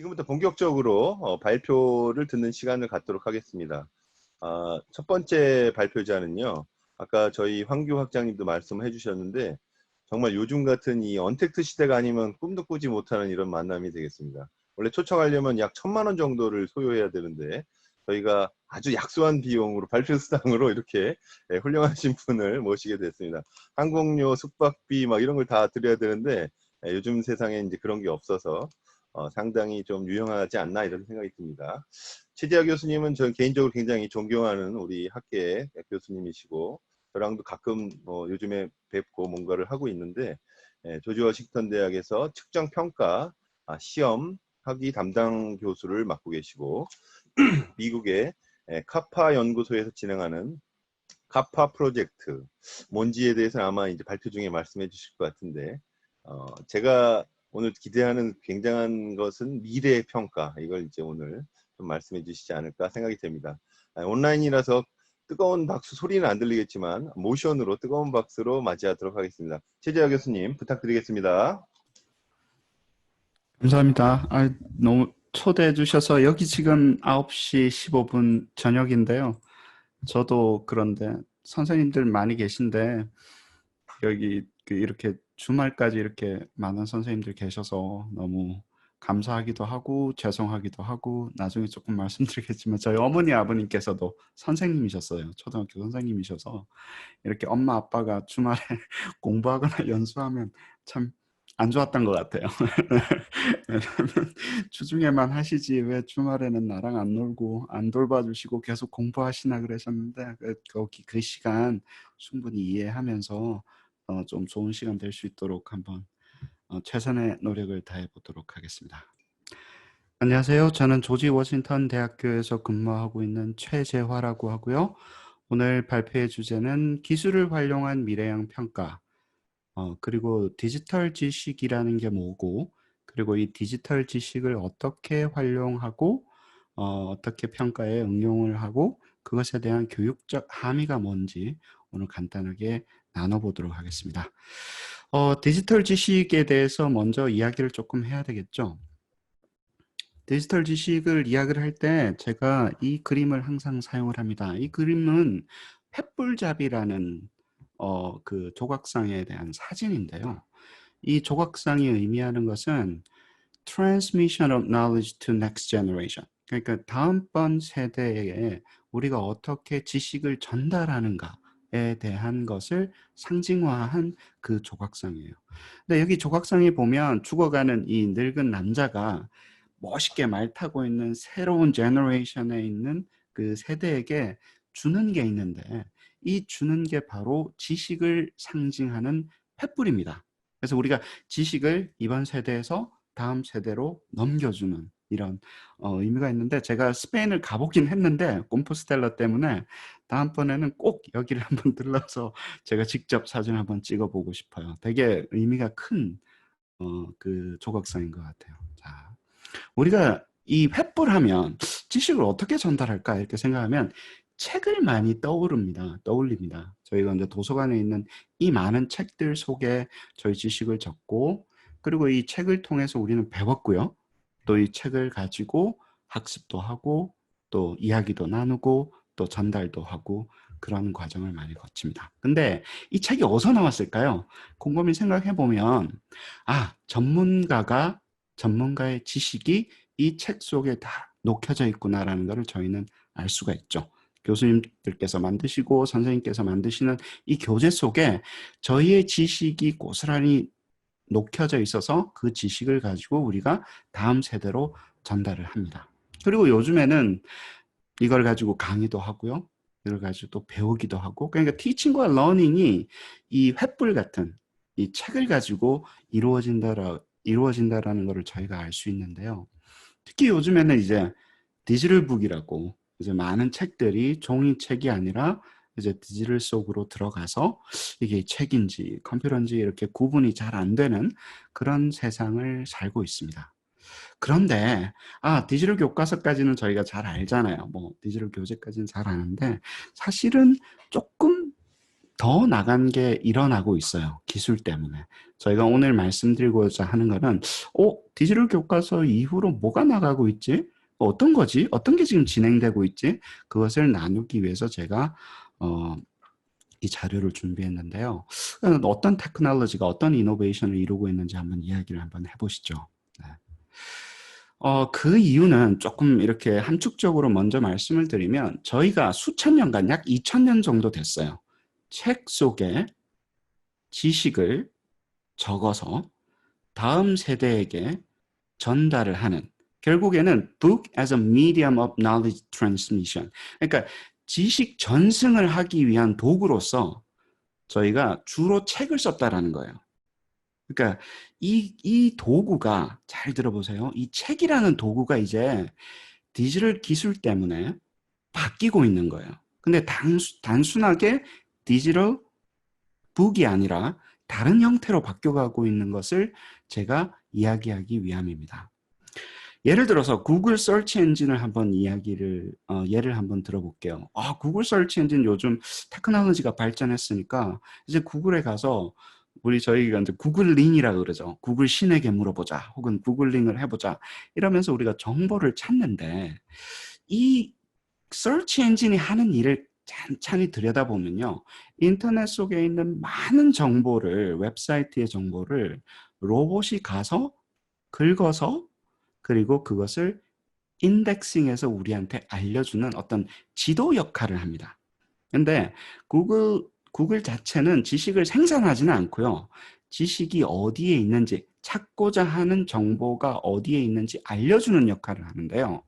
지금부터 본격적으로 발표를 듣는 시간을 갖도록 하겠습니다. 첫 번째 발표자는요. 아까 저희 황규 학장님도 말씀해 주셨는데 정말 요즘 같은 이 언택트 시대가 아니면 꿈도 꾸지 못하는 이런 만남이 되겠습니다. 원래 초청하려면 약 1,000만 원 정도를 소요해야 되는데 저희가 아주 약소한 비용으로 발표 수당으로 이렇게 훌륭하신 분을 모시게 됐습니다. 항공료, 숙박비 막 이런 걸 다 드려야 되는데 요즘 세상에 이제 그런 게 없어서 상당히 좀 유용하지 않나 이런 생각이 듭니다. 최재하 교수님은 저 개인적으로 굉장히 존경하는 우리 학계 교수님이시고 저랑도 가끔 요즘에 뵙고 뭔가를 하고 있는데 조지 워싱턴 대학에서 측정평가 시험 학위 담당 교수를 맡고 계시고 미국의 카파 연구소에서 진행하는 카파 프로젝트 뭔지에 대해서 아마 이제 발표 중에 말씀해 주실 것 같은데 제가 오늘 기대하는 굉장한 것은 미래의 평가 이걸 이제 오늘 좀 말씀해 주시지 않을까 생각이 됩니다. 온라인이라서 뜨거운 박수 소리는 안 들리겠지만 모션으로 뜨거운 박수로 맞이하도록 하겠습니다. 최재하 교수님 부탁드리겠습니다. 감사합니다. 너무 초대해 주셔서 여기 지금 9시 15분 저녁인데요. 저도 그런데 선생님들 많이 계신데 여기 이렇게 주말까지 이렇게 많은 선생님들 계셔서 너무 감사하기도 하고 죄송하기도 하고 나중에 조금 말씀드리겠지만 저희 어머니 아버님께서도 선생님이셨어요. 초등학교 선생님이셔서 이렇게 엄마 아빠가 주말에 공부하거나 연수하면 참 안 좋았던 것 같아요. 왜냐면 주중에만 하시지 왜 주말에는 나랑 안 놀고 안 돌봐주시고 계속 공부하시나 그러셨는데 그 시간 충분히 이해하면서 좀 좋은 시간 될 수 있도록 한번 최선의 노력을 다해 보도록 하겠습니다. 안녕하세요. 저는 조지 워싱턴 대학교에서 근무하고 있는 최재화라고 하고요. 오늘 발표의 주제는 기술을 활용한 미래형 평가, 그리고 디지털 지식이라는 게 뭐고, 그리고 이 디지털 지식을 어떻게 활용하고, 어떻게 평가에 응용을 하고, 그것에 대한 교육적 함의가 뭔지 오늘 간단하게 나눠보도록 하겠습니다. 디지털 지식에 대해서 먼저 이야기를 조금 해야 되겠죠. 디지털 지식을 이야기를 할 때 제가 이 그림을 항상 사용을 합니다. 이 그림은 횃불잡이라는 그 조각상에 대한 사진인데요. 이 조각상이 의미하는 것은 transmission of knowledge to next generation. 그러니까 다음번 세대에 우리가 어떻게 지식을 전달하는가에 대한 것을 상징화한 그 조각상이에요. 근데 여기 조각상에 보면 죽어가는 이 늙은 남자가 멋있게 말 타고 있는 새로운 제너레이션에 있는 그 세대에게 주는 게 있는데 이 주는 게 바로 지식을 상징하는 횃불입니다. 그래서 우리가 지식을 이번 세대에서 다음 세대로 넘겨주는 이런 의미가 있는데 제가 스페인을 가보긴 했는데 콤포스텔라 때문에 다음번에는 꼭 여기를 한번 들러서 제가 직접 사진 한번 찍어보고 싶어요. 되게 의미가 큰 그 조각상인 것 같아요. 자, 우리가 이 횃불하면 지식을 어떻게 전달할까 이렇게 생각하면 책을 많이 떠올립니다. 저희가 이제 도서관에 있는 이 많은 책들 속에 저희 지식을 적고 그리고 이 책을 통해서 우리는 배웠고요. 또 이 책을 가지고 학습도 하고 또 이야기도 나누고 또 전달도 하고 그런 과정을 많이 거칩니다. 근데 이 책이 어디서 나왔을까요? 곰곰이 생각해 보면 전문가의 지식이 이 책 속에 다 녹혀져 있구나라는 것을 저희는 알 수가 있죠. 교수님들께서 만드시고 선생님께서 만드시는 이 교재 속에 저희의 지식이 고스란히 녹혀져 있어서 그 지식을 가지고 우리가 다음 세대로 전달을 합니다. 그리고 요즘에는 이걸 가지고 강의도 하고요. 이걸 가지고 또 배우기도 하고 그러니까 티칭과 러닝이 이 횃불 같은 이 책을 가지고 이루어진다라는 것을 저희가 알 수 있는데요. 특히 요즘에는 이제 디지털북이라고 이제 많은 책들이 종이책이 아니라 이제 디지털 속으로 들어가서 이게 책인지 컴퓨터인지 이렇게 구분이 잘 안 되는 그런 세상을 살고 있습니다. 그런데 디지털 교과서까지는 저희가 잘 알잖아요. 뭐 디지털 교재까지는 잘 아는데 사실은 조금 더 나간 게 일어나고 있어요. 기술 때문에. 저희가 오늘 말씀드리고자 하는 거는 디지털 교과서 이후로 뭐가 나가고 있지? 어떤 거지? 어떤 게 지금 진행되고 있지? 그것을 나누기 위해서 제가 이 자료를 준비했는데요. 어떤 테크놀로지가 어떤 이노베이션을 이루고 있는지 한번 이야기를 한번 해보시죠. 네. 그 이유는 조금 이렇게 함축적으로 먼저 말씀을 드리면 저희가 수천 년간 약 2000년 정도 됐어요. 책 속에 지식을 적어서 다음 세대에게 전달을 하는, 결국에는 book as a medium of knowledge transmission. 그러니까 지식 전승을 하기 위한 도구로서 저희가 주로 책을 썼다라는 거예요. 그러니까 이 도구가, 잘 들어보세요. 이 책이라는 도구가 이제 디지털 기술 때문에 바뀌고 있는 거예요. 근데 단순하게 디지털 북이 아니라 다른 형태로 바뀌어가고 있는 것을 제가 이야기하기 위함입니다. 예를 들어서 구글 서치 엔진을 한번 예를 한번 들어볼게요. 구글 서치 엔진 요즘 테크놀로지가 발전했으니까 이제 구글에 가서 저희가 이제 구글링이라고 그러죠. 구글 신에게 물어보자, 혹은 구글링을 해보자, 이러면서 우리가 정보를 찾는데, 이 서치 엔진이 하는 일을 찬찬히 들여다보면요, 인터넷 속에 있는 많은 정보를, 웹사이트의 정보를 로봇이 가서 긁어서, 그리고 그것을 인덱싱해서 우리한테 알려주는 어떤 지도 역할을 합니다. 근데 구글 자체는 지식을 생산하지는 않고요, 지식이 어디에 있는지, 찾고자 하는 정보가 어디에 있는지 알려주는 역할을 하는데요.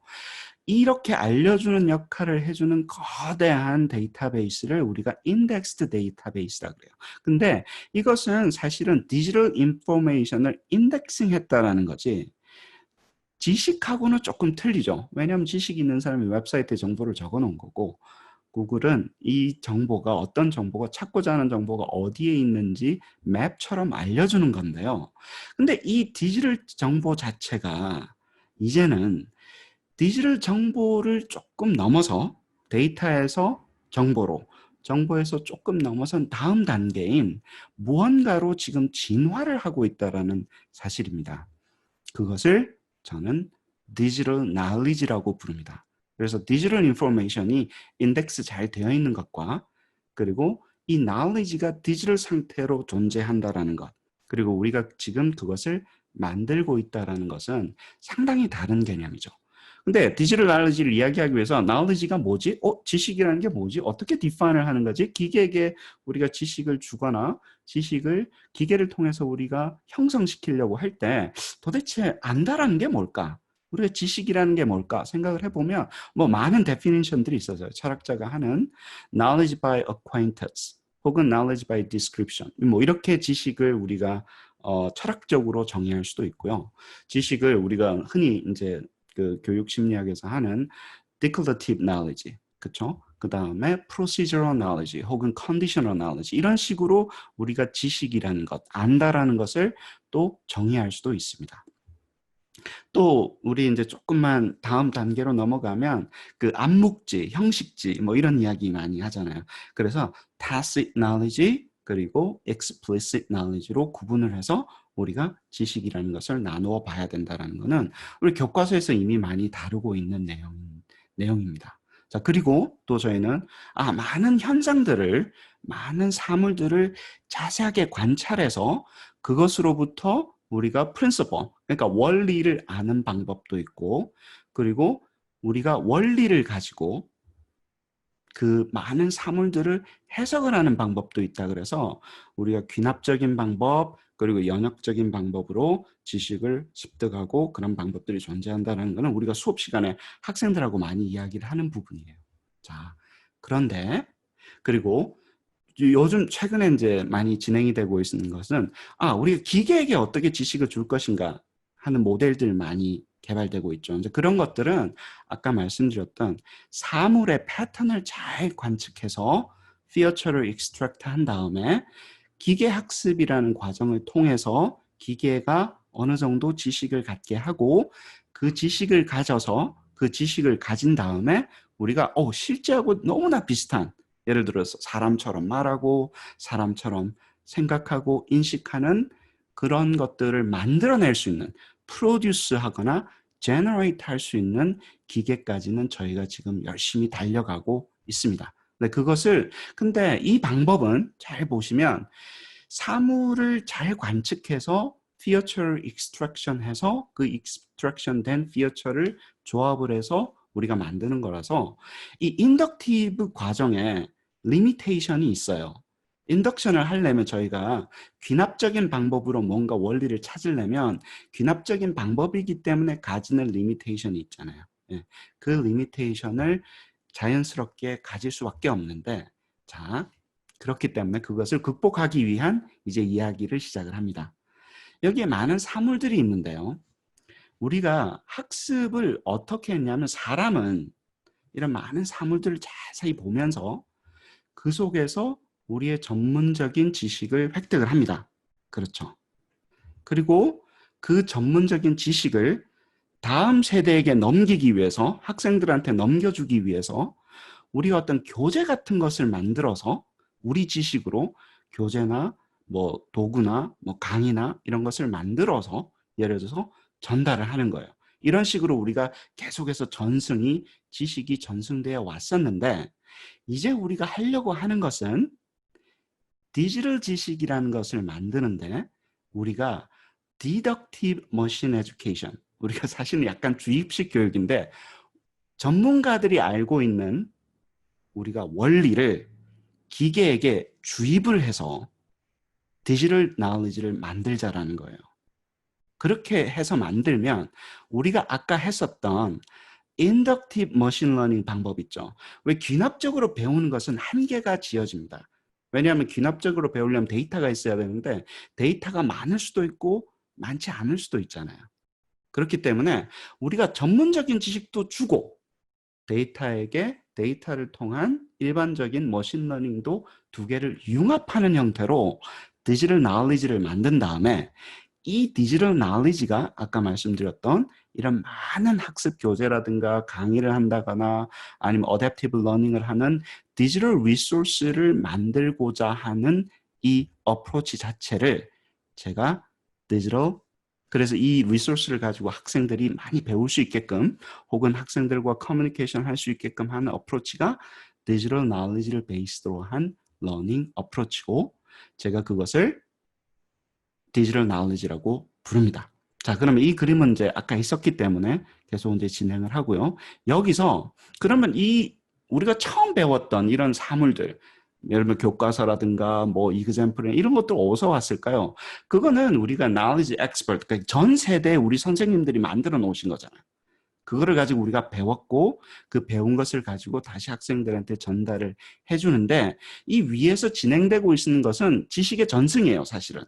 이렇게 알려주는 역할을 해주는 거대한 데이터베이스를 우리가 인덱스드 데이터베이스라고 그래요. 근데 이것은 사실은 디지털 인포메이션을 인덱싱했다라는 거지, 지식하고는 조금 틀리죠. 왜냐하면 지식 있는 사람이 웹사이트에 정보를 적어놓은 거고, 구글은 이 정보가, 어떤 정보가, 찾고자 하는 정보가 어디에 있는지 맵처럼 알려주는 건데요. 근데 이 디지털 정보 자체가 이제는 디지털 정보를 조금 넘어서 데이터에서 정보로, 정보에서 조금 넘어선 다음 단계인 무언가로 지금 진화를 하고 있다는 사실입니다. 그것을 저는 디지털 나리지라고 부릅니다. 그래서 디지털 인포메이션이 인덱스 잘 되어 있는 것과, 그리고 이 knowledge가 디지털 상태로 존재한다라는 것, 그리고 우리가 지금 그것을 만들고 있다라는 것은 상당히 다른 개념이죠. 근데 디지털 knowledge를 이야기하기 위해서 knowledge가 뭐지? 지식이라는 게 뭐지? 어떻게 define을 하는 거지? 기계에게 우리가 지식을 주거나 지식을 기계를 통해서 우리가 형성시키려고 할 때 도대체 안다라는 게 뭘까? 우리가 지식이라는 게 뭘까 생각을 해보면 많은 데피니션들이 있어요. 철학자가 하는 knowledge by acquaintance 혹은 knowledge by description, 이렇게 지식을 우리가 철학적으로 정의할 수도 있고요. 지식을 우리가 흔히 이제 그 교육 심리학에서 하는 declarative knowledge, 그렇죠? 그 다음에 procedural knowledge 혹은 conditional knowledge, 이런 식으로 우리가 지식이라는 것, 안다라는 것을 또 정의할 수도 있습니다. 또 우리 이제 조금만 다음 단계로 넘어가면 그 암묵지, 형식지 이런 이야기 많이 하잖아요. 그래서 tacit knowledge 그리고 explicit knowledge로 구분을 해서 우리가 지식이라는 것을 나누어 봐야 된다는 것은 우리 교과서에서 이미 많이 다루고 있는 내용입니다. 자, 그리고 또 저희는 많은 현상들을, 많은 사물들을 자세하게 관찰해서 그것으로부터 우리가 principle, 그러니까 원리를 아는 방법도 있고, 그리고 우리가 원리를 가지고 그 많은 사물들을 해석을 하는 방법도 있다. 그래서 우리가 귀납적인 방법, 그리고 연역적인 방법으로 지식을 습득하고 그런 방법들이 존재한다는 것은 우리가 수업 시간에 학생들하고 많이 이야기를 하는 부분이에요. 자, 그런데 그리고 요즘 최근에 이제 많이 진행이 되고 있는 것은 우리가 기계에게 어떻게 지식을 줄 것인가 하는 모델들 많이 개발되고 있죠. 이제 그런 것들은 아까 말씀드렸던 사물의 패턴을 잘 관측해서 피어처를 익스트랙트 한 다음에 기계 학습이라는 과정을 통해서 기계가 어느 정도 지식을 갖게 하고, 그 지식을 가져서 그 지식을 가진 다음에 우리가 실제하고 너무나 비슷한 예를 들어서 사람처럼 말하고 사람처럼 생각하고 인식하는 그런 것들을 만들어낼 수 있는 프로듀스 하거나 제너레이트 할 수 있는 기계까지는 저희가 지금 열심히 달려가고 있습니다. 근데 이 방법은 잘 보시면 사물을 잘 관측해서 feature를 extraction 해서 그 extraction 된 feature를 조합을 해서 우리가 만드는 거라서 이 인덕티브 과정에 limitation이 있어요. 인덕션을 하려면 저희가 귀납적인 방법으로 뭔가 원리를 찾으려면 귀납적인 방법이기 때문에 가지는 limitation이 있잖아요. 예, 그 limitation을 자연스럽게 가질 수밖에 없는데, 자, 그렇기 때문에 그것을 극복하기 위한 이제 이야기를 시작을 합니다. 여기에 많은 사물들이 있는데요. 우리가 학습을 어떻게 했냐면 사람은 이런 많은 사물들을 자세히 보면서 그 속에서 우리의 전문적인 지식을 획득을 합니다. 그렇죠. 그리고 그 전문적인 지식을 다음 세대에게 넘기기 위해서, 학생들한테 넘겨주기 위해서 우리가 어떤 교재 같은 것을 만들어서 우리 지식으로 교재나 뭐 도구나 뭐 강의나 이런 것을 만들어서 예를 들어서 전달을 하는 거예요. 이런 식으로 우리가 계속해서 지식이 전승되어 왔었는데, 이제 우리가 하려고 하는 것은 디지털 지식이라는 것을 만드는데, 우리가 디덕티브 머신 에듀케이션, 우리가 사실은 약간 주입식 교육인데 전문가들이 알고 있는 우리가 원리를 기계에게 주입을 해서 디지털 나울리지를 만들자라는 거예요. 그렇게 해서 만들면 우리가 아까 했었던 인덕티브 머신 러닝 방법 있죠. 왜 귀납적으로 배우는 것은 한계가 지어집니다. 왜냐하면 귀납적으로 배우려면 데이터가 있어야 되는데 데이터가 많을 수도 있고 많지 않을 수도 있잖아요. 그렇기 때문에 우리가 전문적인 지식도 주고 데이터에게 데이터를 통한 일반적인 머신러닝도 두 개를 융합하는 형태로 디지털 나울리지를 만든 다음에 이 디지털 나울리지가 아까 말씀드렸던 이런 많은 학습 교재라든가 강의를 한다거나 아니면 어댑티브 러닝을 하는 디지털 리소스를 만들고자 하는 이 어프로치 자체를 제가 그래서 이 리소스를 가지고 학생들이 많이 배울 수 있게끔 혹은 학생들과 커뮤니케이션 할 수 있게끔 하는 어프로치가 디지털 나울리지를 베이스로 한 러닝 어프로치고, 제가 그것을 디지털 나울리지라고 부릅니다. 자, 그러면 이 그림은 이제 아까 있었기 때문에 계속 이제 진행을 하고요. 여기서 그러면 우리가 처음 배웠던 이런 사물들, 예를 들면 교과서라든가 뭐 이그젬플 이런 것들 어디서 왔을까요? 그거는 우리가 knowledge expert, 그러니까 전 세대 우리 선생님들이 만들어 놓으신 거잖아요. 그거를 가지고 우리가 배웠고 그 배운 것을 가지고 다시 학생들한테 전달을 해주는데, 이 위에서 진행되고 있는 것은 지식의 전승이에요, 사실은.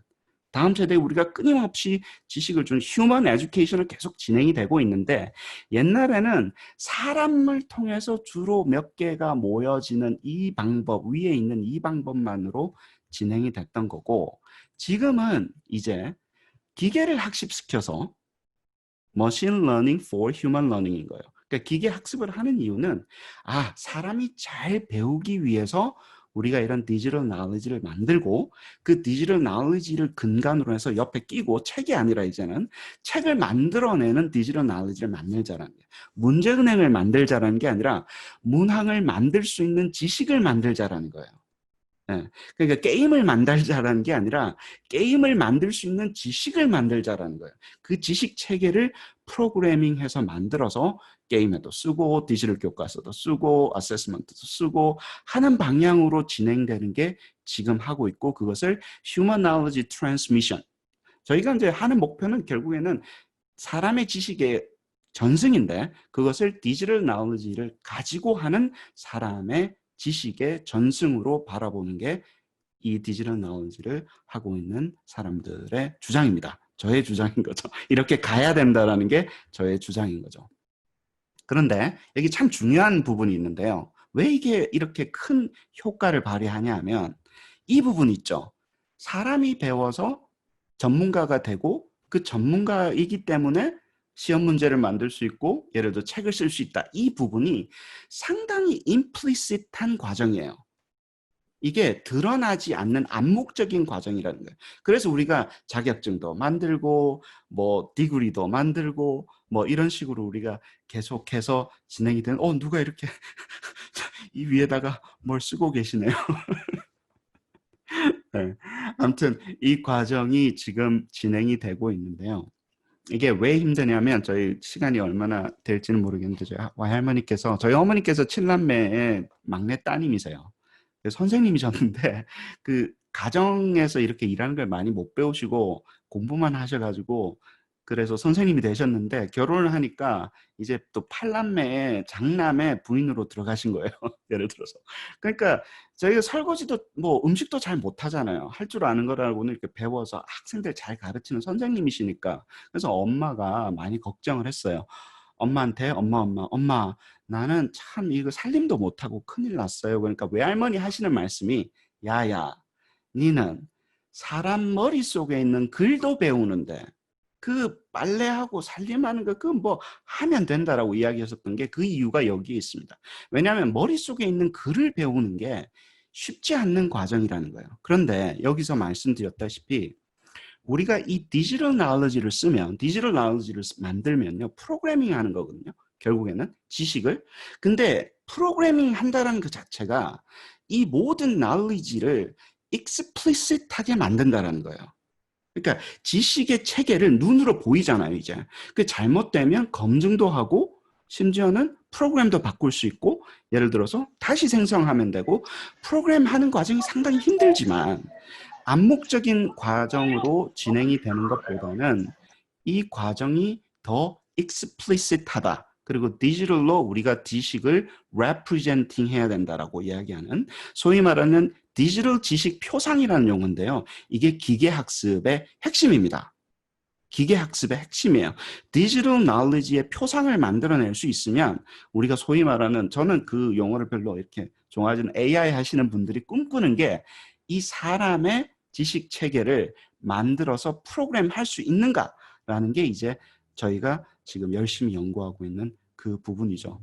다음 세대에 우리가 끊임없이 지식을 준 휴먼 에듀케이션을 계속 진행이 되고 있는데, 옛날에는 사람을 통해서 주로 몇 개가 모여지는 이 방법, 위에 있는 이 방법만으로 진행이 됐던 거고, 지금은 이제 기계를 학습시켜서 머신 러닝 for human learning인 거예요. 그러니까 기계 학습을 하는 이유는 사람이 잘 배우기 위해서 우리가 이런 디지털 나울리지를 만들고 그 디지털 나울리지를 근간으로 해서 옆에 끼고, 책이 아니라 이제는 책을 만들어내는 디지털 나울리지를 만들자라는 거예요. 문제은행을 만들자라는 게 아니라 문항을 만들 수 있는 지식을 만들자라는 거예요. 예. 그러니까 게임을 만들자라는 게 아니라 게임을 만들 수 있는 지식을 만들자라는 거예요. 그 지식 체계를 프로그래밍해서 만들어서 게임에도 쓰고 디지털 교과서도 쓰고 어세스먼트도 쓰고 하는 방향으로 진행되는 게 지금 하고 있고, 그것을 Human Knowledge Transmission, 저희가 이제 하는 목표는 결국에는 사람의 지식의 전승인데 그것을 디지털 나울리지를 가지고 하는 사람의 지식의 전승으로 바라보는 게 이 디지털 나울리지를 하고 있는 사람들의 주장입니다. 저의 주장인 거죠. 이렇게 가야 된다는 게 저의 주장인 거죠. 그런데 여기 참 중요한 부분이 있는데요. 왜 이게 이렇게 큰 효과를 발휘하냐 하면 이 부분 있죠. 사람이 배워서 전문가가 되고 그 전문가이기 때문에 시험 문제를 만들 수 있고 예를 들어 책을 쓸 수 있다. 이 부분이 상당히 implicit한 과정이에요. 이게 드러나지 않는 암묵적인 과정이라는 거예요. 그래서 우리가 자격증도 만들고 뭐 디그리도 만들고 뭐 이런 식으로 우리가 계속해서 진행이 되는 누가 이렇게 이 위에다가 뭘 쓰고 계시네요. 네. 아무튼 이 과정이 지금 진행이 되고 있는데요. 이게 왜 힘드냐면 저희 시간이 얼마나 될지는 모르겠는데 저희 할머니께서 저희 어머니께서 7남매의 막내 따님이세요. 선생님이셨는데 그 가정에서 이렇게 일하는 걸 많이 못 배우시고 공부만 하셔가지고 그래서 선생님이 되셨는데 결혼을 하니까 이제 또 8남매의 장남의 부인으로 들어가신 거예요. 예를 들어서. 그러니까 저희가 설거지도 뭐 음식도 잘 못하잖아요. 할 줄 아는 거라고는 이렇게 배워서 학생들 잘 가르치는 선생님이시니까. 그래서 엄마가 많이 걱정을 했어요. 엄마한테 엄마 나는 참 이거 살림도 못하고 큰일 났어요. 그러니까 외할머니 하시는 말씀이 야야 니는 사람 머릿속에 있는 글도 배우는데 그 빨래하고 살림하는 거 그건 뭐 하면 된다라고 이야기하셨던 게 그 이유가 여기에 있습니다. 왜냐하면 머릿속에 있는 글을 배우는 게 쉽지 않는 과정이라는 거예요. 그런데 여기서 말씀드렸다시피 우리가 이 디지털 나울리지를 쓰면 디지털 나울리지를 만들면요 프로그래밍 하는 거거든요. 결국에는 지식을. 근데 프로그래밍 한다는 그 자체가 이 모든 나울리지를 explicit하게 만든다는 거예요. 그러니까 지식의 체계를 눈으로 보이잖아요, 이제. 그 잘못되면 검증도 하고 심지어는 프로그램도 바꿀 수 있고 예를 들어서 다시 생성하면 되고 프로그램 하는 과정이 상당히 힘들지만 암묵적인 과정으로 진행이 되는 것보다는 이 과정이 더 explicit하다. 그리고 디지털로 우리가 지식을 representing 해야 된다라고 이야기하는 소위 말하는 디지털 지식 표상이라는 용어인데요. 이게 기계학습의 핵심입니다. 기계학습의 핵심이에요. 디지털 나울리지의 표상을 만들어낼 수 있으면 우리가 소위 말하는 저는 그 용어를 별로 이렇게 좋아하지는 AI 하시는 분들이 꿈꾸는 게 이 사람의 지식 체계를 만들어서 프로그램 할 수 있는가라는 게 이제 저희가 지금 열심히 연구하고 있는 그 부분이죠.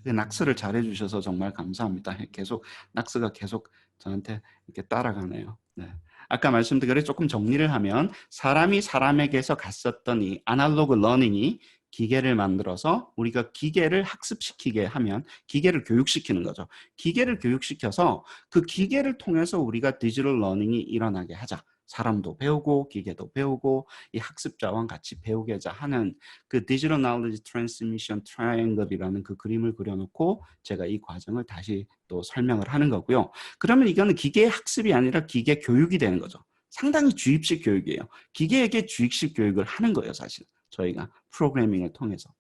낙스를 잘해 주셔서 정말 감사합니다. 계속 낙스가 계속 저한테 이렇게 따라가네요. 네. 아까 말씀드린 대로 조금 정리를 하면 사람이 사람에게서 갔었던 이 아날로그 러닝이 기계를 만들어서 우리가 기계를 학습시키게 하면 기계를 교육시키는 거죠. 기계를 교육시켜서 그 기계를 통해서 우리가 디지털 러닝이 일어나게 하자. 사람도 배우고 기계도 배우고 이 학습자와 같이 배우게자 하는 그 디지털 나울리지 트랜스미션 트라이앵글이라는 그 그림을 그려놓고 제가 이 과정을 다시 또 설명을 하는 거고요. 그러면 이거는 기계 학습이 아니라 기계 교육이 되는 거죠. 상당히 주입식 교육이에요. 기계에게 주입식 교육을 하는 거예요, 사실. 저희가 프로그래밍을 통해서.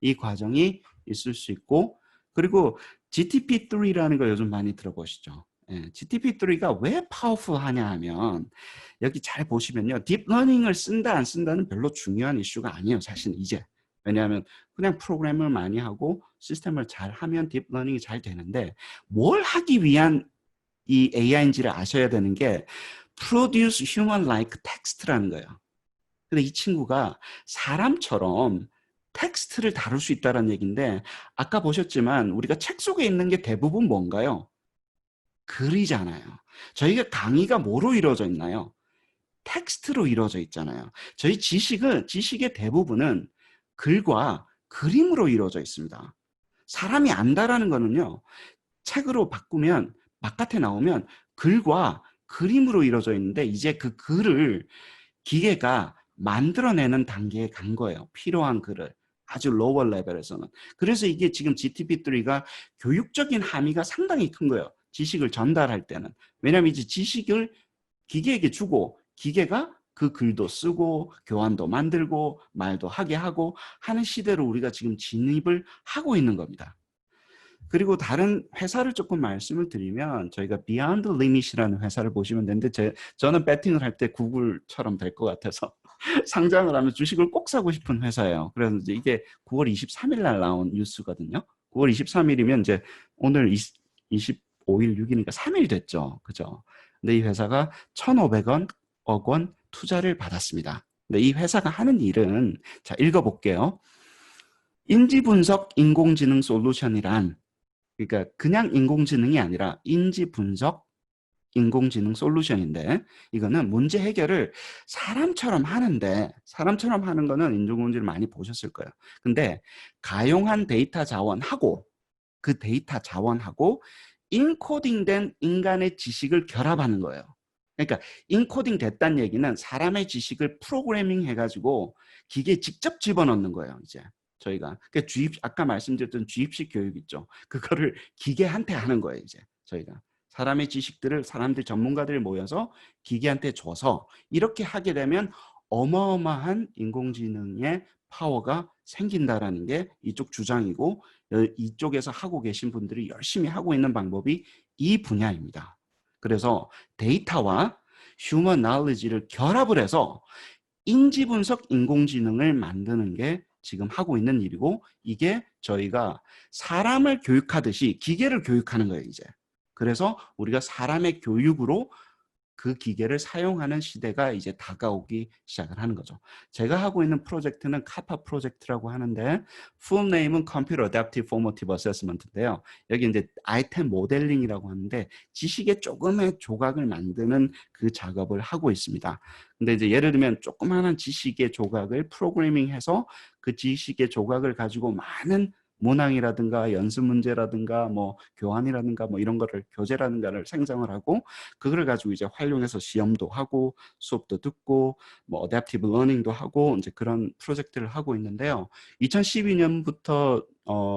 이 과정이 있을 수 있고 그리고 GTP3라는 거 요즘 많이 들어보시죠. GTP3가 왜 파워풀하냐 하면 여기 잘 보시면요. 딥러닝을 쓴다 안 쓴다는 별로 중요한 이슈가 아니에요. 사실 이제. 왜냐하면 그냥 프로그램을 많이 하고 시스템을 잘 하면 딥러닝이 잘 되는데 뭘 하기 위한 이 AI인지를 아셔야 되는 게 produce human-like text라는 거예요. 근데 이 친구가 사람처럼 텍스트를 다룰 수 있다는 얘기인데 아까 보셨지만 우리가 책 속에 있는 게 대부분 뭔가요? 글이잖아요. 저희가 강의가 뭐로 이루어져 있나요? 텍스트로 이루어져 있잖아요. 저희 지식의 대부분은 글과 그림으로 이루어져 있습니다. 사람이 안다라는 거는요. 책으로 바꾸면 바깥에 나오면 글과 그림으로 이루어져 있는데 이제 그 글을 기계가 만들어내는 단계에 간 거예요. 필요한 글을. 아주 로워 레벨에서는. 그래서 이게 지금 GTP3가 교육적인 함의가 상당히 큰 거예요. 지식을 전달할 때는. 왜냐하면 이제 지식을 기계에게 주고 기계가 그 글도 쓰고 교환도 만들고 말도 하게 하고 하는 시대로 우리가 지금 진입을 하고 있는 겁니다. 그리고 다른 회사를 조금 말씀을 드리면 저희가 Beyond Limit이라는 회사를 보시면 되는데 저는 배팅을 할 때 구글처럼 될 것 같아서 상장을 하면 주식을 꼭 사고 싶은 회사예요. 그래서 이제 이게 9월 23일 날 나온 뉴스거든요. 9월 23일이면 이제 오늘 25일 6일이니까 3일 됐죠. 그죠? 근데 이 회사가 1,500억 원 투자를 받았습니다. 근데 이 회사가 하는 일은 자 읽어볼게요. 인지분석 인공지능 솔루션이란 그러니까 그냥 인공지능이 아니라 인지 분석 인공지능 솔루션인데 이거는 문제 해결을 사람처럼 하는데 사람처럼 하는 거는 인공지능 많이 보셨을 거예요. 근데 가용한 데이터 자원하고 그 데이터 자원하고 인코딩된 인간의 지식을 결합하는 거예요. 그러니까 인코딩 됐다는 얘기는 사람의 지식을 프로그래밍 해가지고 기계에 직접 집어넣는 거예요. 이제 저희가 그러니까 아까 말씀드렸던 주입식 교육 있죠. 그거를 기계한테 하는 거예요. 이제 저희가 사람의 지식들을 사람들 전문가들이 모여서 기계한테 줘서 이렇게 하게 되면 어마어마한 인공지능의 파워가 생긴다라는 게 이쪽 주장이고 이쪽에서 하고 계신 분들이 열심히 하고 있는 방법이 이 분야입니다. 그래서 데이터와 휴먼 나울리지를 결합을 해서 인지분석 인공지능을 만드는 게 지금 하고 있는 일이고 이게 저희가 사람을 교육하듯이 기계를 교육하는 거예요, 이제. 그래서 우리가 사람의 교육으로 그 기계를 사용하는 시대가 이제 다가오기 시작을 하는 거죠. 제가 하고 있는 프로젝트는 카파 프로젝트라고 하는데 full name은 Computer Adaptive Formative Assessment인데요. 여기 이제 아이템 모델링이라고 하는데 지식의 조금의 조각을 만드는 그 작업을 하고 있습니다. 근데 이제 예를 들면 조그마한 지식의 조각을 프로그래밍해서 그 지식의 조각을 가지고 많은 문항이라든가 연습 문제라든가 뭐 교환이라든가 뭐 이런 거를 교재라든가를 생성을 하고 그거를 가지고 이제 활용해서 시험도 하고 수업도 듣고 뭐 어댑티브 러닝도 하고 이제 그런 프로젝트를 하고 있는데요. 2012년부터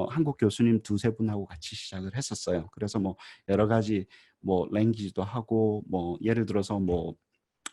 한국 교수님 두세 분하고 같이 시작을 했었어요. 그래서 뭐 여러 가지 뭐 랭귀지도 하고 뭐 예를 들어서 뭐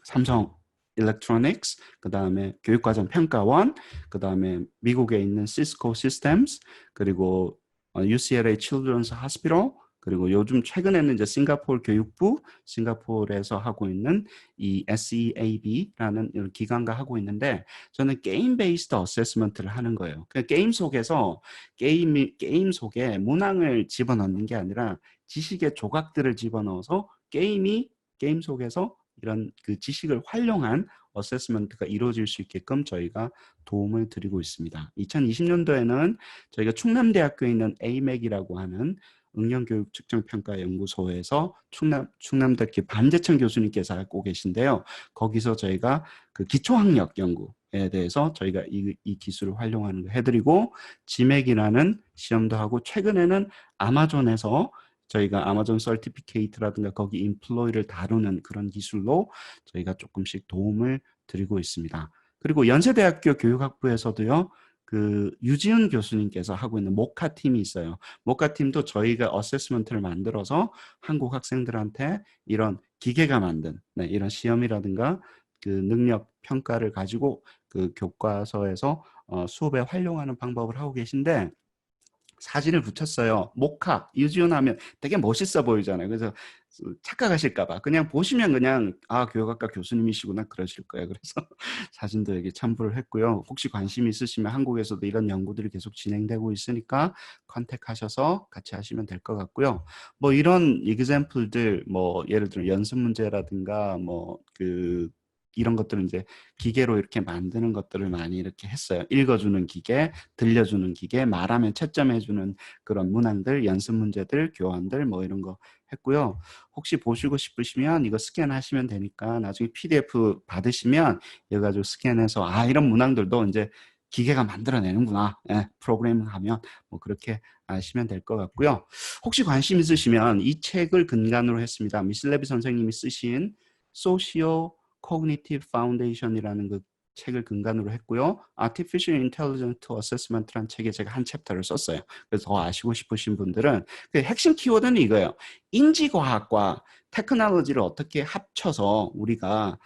삼성 일렉트로닉스, 그 다음에 교육과정 평가원, 그 다음에 미국에 있는 시스코 시스템스, 그리고 UCLA Children's Hospital, 그리고 요즘 최근에는 이제 싱가포르 교육부, 싱가포르에서 하고 있는 이 SEAB라는 이런 기관과 하고 있는데 저는 게임 베이스드 어세스먼트를 하는 거예요. 그 게임 속에서 게임 속에 문항을 집어넣는 게 아니라 지식의 조각들을 집어넣어서 게임 속에서 이런 그 지식을 활용한 어세스먼트가 이루어질 수 있게끔 저희가 도움을 드리고 있습니다. 2020년도에는 저희가 충남대학교에 있는 AMAC이라고 하는 응용교육측정평가연구소에서 충남대학교 반재천 교수님께서 하고 계신데요. 거기서 저희가 그 기초학력 연구에 대해서 저희가 이 기술을 활용하는 거 해드리고 지맥이라는 시험도 하고 최근에는 아마존에서 저희가 아마존 서티피케이트라든가 거기 인플로이를 다루는 그런 기술로 저희가 조금씩 도움을 드리고 있습니다. 그리고 연세대학교 교육학부에서도요. 그 유지은 교수님께서 하고 있는 모카 팀이 있어요. 모카 팀도 저희가 어세스먼트를 만들어서 한국 학생들한테 이런 기계가 만든 이런 시험이라든가 그 능력 평가를 가지고 그 교과서에서 수업에 활용하는 방법을 하고 계신데 사진을 붙였어요. 모카, 유지훈 하면 되게 멋있어 보이잖아요. 그래서 착각하실까봐 그냥 보시면 그냥 교육학과 교수님이시구나 그러실 거예요. 그래서 사진도 여기 첨부를 했고요. 혹시 관심 있으시면 한국에서도 이런 연구들이 계속 진행되고 있으니까 컨택하셔서 같이 하시면 될 것 같고요. 뭐 이런 example들 뭐 예를 들어 연습 문제라든가 뭐 이런 것들은 이제 기계로 이렇게 만드는 것들을 많이 이렇게 했어요. 읽어주는 기계, 들려주는 기계, 말하면 채점해주는 그런 문항들, 연습 문제들, 교환들 뭐 이런 거 했고요. 혹시 보시고 싶으시면 이거 스캔하시면 되니까 나중에 PDF 받으시면 이거 가지고 스캔해서 이런 문항들도 이제 기계가 만들어내는구나. 프로그래밍하면 뭐 그렇게 아시면 될 것 같고요. 혹시 관심 있으시면 이 책을 근간으로 했습니다. 미슬레비 선생님이 쓰신 소시오 Cognitive Foundation이라는 그 책을 근간으로 했고요. Artificial Intelligence Assessment라는 책에 제가 한 챕터를 썼어요. 그래서 더 아시고 싶으신 분들은 그 핵심 키워드는 이거예요. 인지과학과 테크놀로지를 어떻게 합쳐서 우리가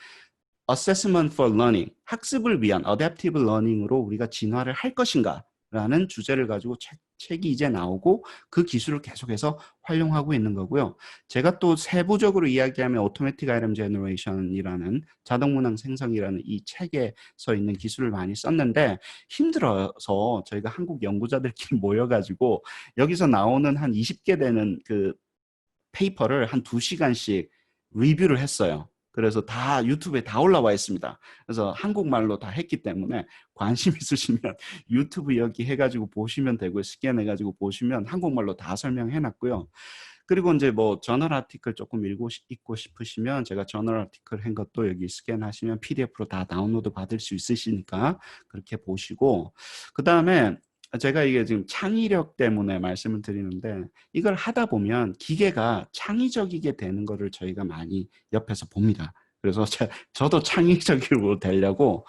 Assessment for Learning, 학습을 위한 Adaptive Learning으로 우리가 진화를 할 것인가 라는 주제를 가지고 책이 이제 나오고 그 기술을 계속해서 활용하고 있는 거고요. 제가 또 세부적으로 이야기하면 Automatic Item Generation이라는 자동문항 생성이라는 이 책에서 있는 기술을 많이 썼는데 힘들어서 저희가 한국 연구자들끼리 모여가지고 여기서 나오는 한 20개 되는 그 페이퍼를 한 2시간씩 리뷰를 했어요. 그래서 다 유튜브에 다 올라와 있습니다. 그래서 한국말로 다 했기 때문에 관심 있으시면 유튜브 여기 해가지고 보시면 되고요. 스캔해가지고 보시면 한국말로 다 설명해 놨고요. 그리고 이제 뭐 저널 아티클 조금 읽고 싶으시면 제가 저널 아티클 한 것도 여기 스캔하시면 PDF로 다 다운로드 받을 수 있으시니까 그렇게 보시고, 그 다음에 제가 이게 지금 창의력 때문에 말씀을 드리는데, 이걸 하다 보면 기계가 창의적이게 되는 거를 저희가 많이 옆에서 봅니다. 그래서 저도 창의적으로 되려고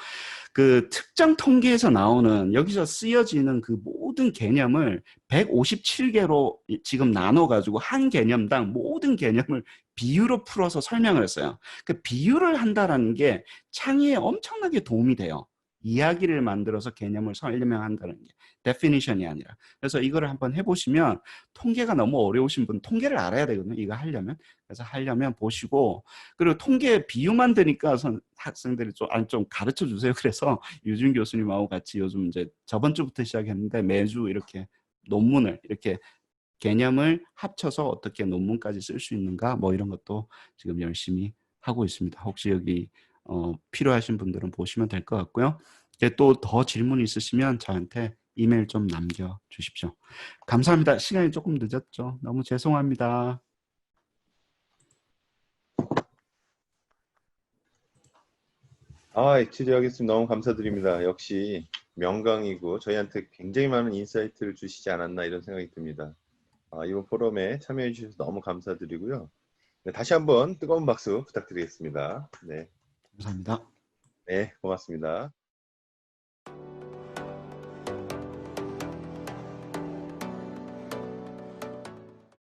그 특정 통계에서 나오는, 여기서 쓰여지는 그 모든 개념을 157개로 지금 나눠가지고 한 개념당 모든 개념을 비유로 풀어서 설명을 했어요. 그 비유를 한다라는 게 창의에 엄청나게 도움이 돼요. 이야기를 만들어서 개념을 설명한다는 게 definition이 아니라. 그래서 이거를 한번 해보시면, 통계가 너무 어려우신 분, 통계를 알아야 되거든요, 이거 하려면. 그래서 하려면 보시고, 그리고 통계 비유만 되니까 학생들이 좀 가르쳐 주세요. 그래서 유준 교수님하고 같이 요즘 이제 저번 주부터 시작했는데 매주 이렇게 논문을, 이렇게 개념을 합쳐서 어떻게 논문까지 쓸 수 있는가, 뭐 이런 것도 지금 열심히 하고 있습니다. 혹시 여기 필요하신 분들은 보시면 될 것 같고요. 또 더 질문 있으시면 저한테 이메일 좀 남겨주십시오. 감사합니다. 시간이 조금 늦었죠. 너무 죄송합니다. HJ 교수님 너무 감사드립니다. 역시 명강이고 저희한테 굉장히 많은 인사이트를 주시지 않았나 이런 생각이 듭니다. 이번 포럼에 참여해 주셔서 너무 감사드리고요. 네, 다시 한번 뜨거운 박수 부탁드리겠습니다. 네, 감사합니다. 네, 고맙습니다.